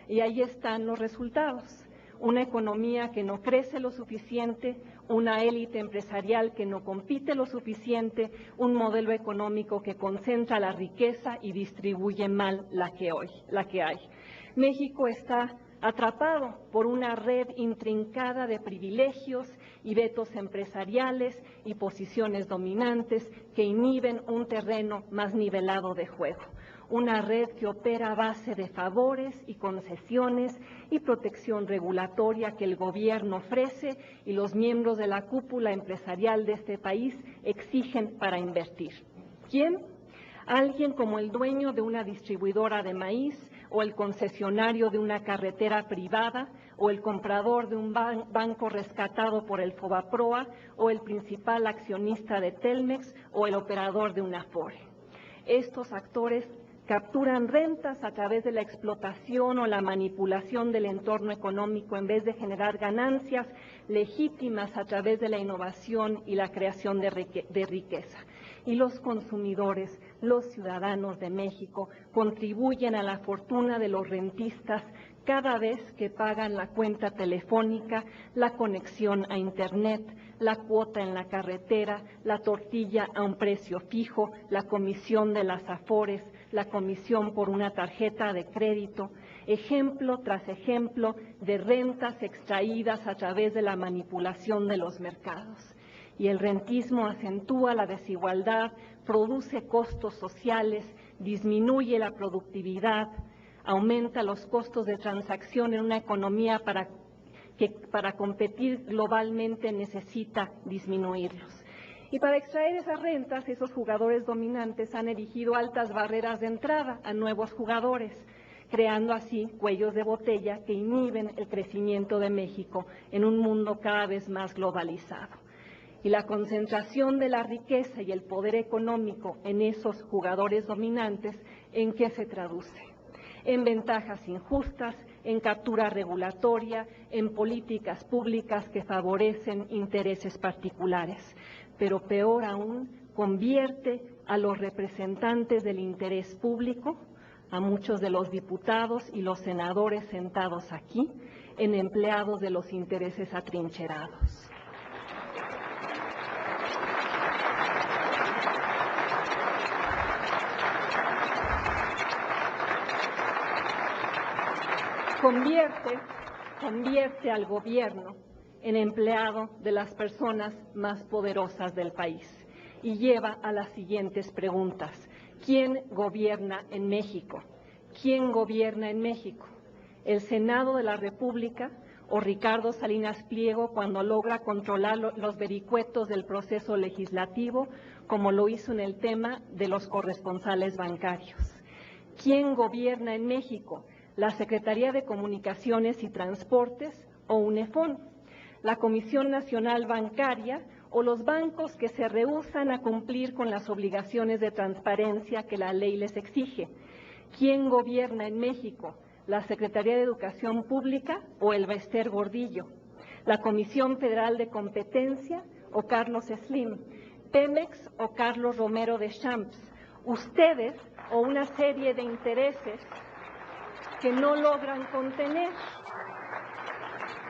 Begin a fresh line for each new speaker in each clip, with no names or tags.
Y ahí están los resultados. Una economía que no crece lo suficiente, una élite empresarial que no compite lo suficiente, un modelo económico que concentra la riqueza y distribuye mal la que hay. México está atrapado por una red intrincada de privilegios y vetos empresariales y posiciones dominantes que inhiben un terreno más nivelado de juego. Una red que opera a base de favores y concesiones y protección regulatoria que el gobierno ofrece y los miembros de la cúpula empresarial de este país exigen para invertir. ¿Quién? Alguien como el dueño de una distribuidora de maíz o el concesionario de una carretera privada o el comprador de un banco rescatado por el Fobaproa o el principal accionista de Telmex o el operador de una Afore. Estos actores capturan rentas a través de la explotación o la manipulación del entorno económico en vez de generar ganancias legítimas a través de la innovación y la creación de riqueza. Y los consumidores, los ciudadanos de México, contribuyen a la fortuna de los rentistas cada vez que pagan la cuenta telefónica, la conexión a Internet, la cuota en la carretera, la tortilla a un precio fijo, la comisión de las Afores, la comisión por una tarjeta de crédito, ejemplo tras ejemplo de rentas extraídas a través de la manipulación de los mercados. Y el rentismo acentúa la desigualdad, produce costos sociales, disminuye la productividad, aumenta los costos de transacción en una economía que para competir globalmente necesita disminuirlos. Y para extraer esas rentas, esos jugadores dominantes han erigido altas barreras de entrada a nuevos jugadores, creando así cuellos de botella que inhiben el crecimiento de México en un mundo cada vez más globalizado. Y la concentración de la riqueza y el poder económico en esos jugadores dominantes, ¿en qué se traduce? En ventajas injustas, en captura regulatoria, en políticas públicas que favorecen intereses particulares. Pero peor aún, convierte a los representantes del interés público, a muchos de los diputados y los senadores sentados aquí, en empleados de los intereses atrincherados. Convierte al gobierno en empleado de las personas más poderosas del país y lleva a las siguientes preguntas. ¿Quién gobierna en México? ¿Quién gobierna en México? ¿El Senado de la República o Ricardo Salinas Pliego cuando logra controlar los vericuetos del proceso legislativo, como lo hizo en el tema de los corresponsales bancarios? ¿Quién gobierna en México? ¿La Secretaría de Comunicaciones y Transportes o UNEFON? ¿La Comisión Nacional Bancaria o los bancos que se rehúsan a cumplir con las obligaciones de transparencia que la ley les exige? ¿Quién gobierna en México? ¿La Secretaría de Educación Pública o el Bester Gordillo? ¿La Comisión Federal de Competencia o Carlos Slim? ¿Pemex o Carlos Romero de Champs? ¿Ustedes o una serie de intereses que no logran contener?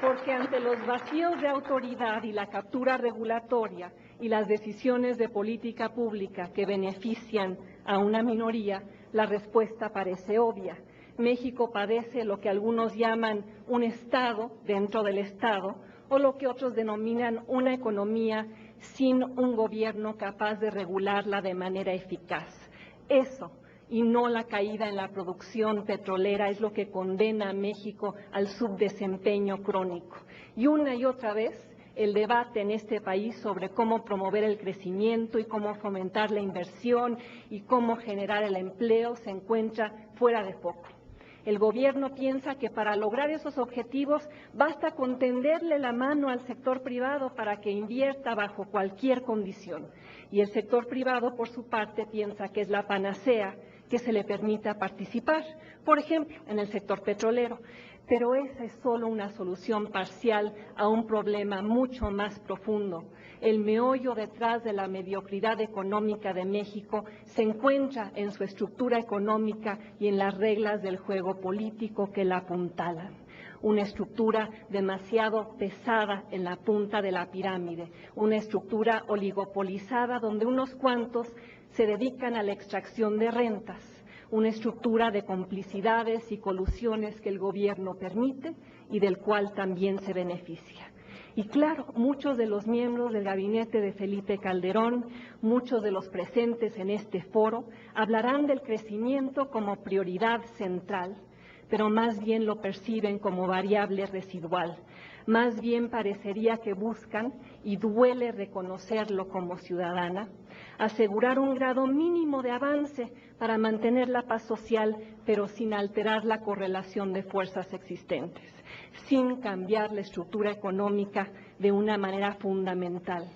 Porque ante los vacíos de autoridad y la captura regulatoria y las decisiones de política pública que benefician a una minoría, la respuesta parece obvia. México padece lo que algunos llaman un Estado dentro del Estado o lo que otros denominan una economía sin un gobierno capaz de regularla de manera eficaz. Eso, y no la caída en la producción petrolera, es lo que condena a México al subdesempeño crónico. Y una y otra vez el debate en este país sobre cómo promover el crecimiento y cómo fomentar la inversión y cómo generar el empleo se encuentra fuera de foco. El gobierno piensa que para lograr esos objetivos basta con tenderle la mano al sector privado para que invierta bajo cualquier condición. Y el sector privado, por su parte, piensa que es la panacea que se le permita participar, por ejemplo, en el sector petrolero. Pero esa es solo una solución parcial a un problema mucho más profundo. El meollo detrás de la mediocridad económica de México se encuentra en su estructura económica y en las reglas del juego político que la apuntalan. Una estructura demasiado pesada en la punta de la pirámide, una estructura oligopolizada donde unos cuantos se dedican a la extracción de rentas, una estructura de complicidades y colusiones que el gobierno permite y del cual también se beneficia. Y claro, muchos de los miembros del gabinete de Felipe Calderón, muchos de los presentes en este foro, hablarán del crecimiento como prioridad central, pero más bien lo perciben como variable residual. Más bien parecería que buscan, y duele reconocerlo como ciudadana, asegurar un grado mínimo de avance para mantener la paz social, pero sin alterar la correlación de fuerzas existentes, sin cambiar la estructura económica de una manera fundamental.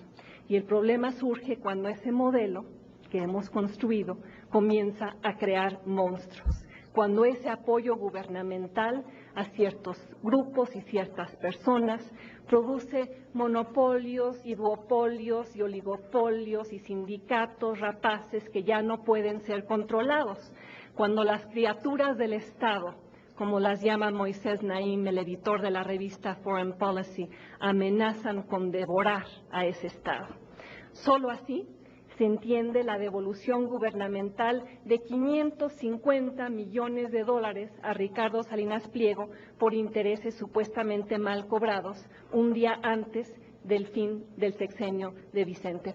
Y el problema surge cuando ese modelo que hemos construido comienza a crear monstruos, cuando ese apoyo gubernamental a ciertos grupos y ciertas personas produce monopolios y duopolios y oligopolios y sindicatos rapaces que ya no pueden ser controlados, cuando las criaturas del Estado, como las llama Moisés Naim, el editor de la revista Foreign Policy, amenazan con devorar a ese Estado. Solo así se entiende la devolución gubernamental de 550 millones de dólares a Ricardo Salinas Pliego por intereses supuestamente mal cobrados un día antes del fin del sexenio de Vicente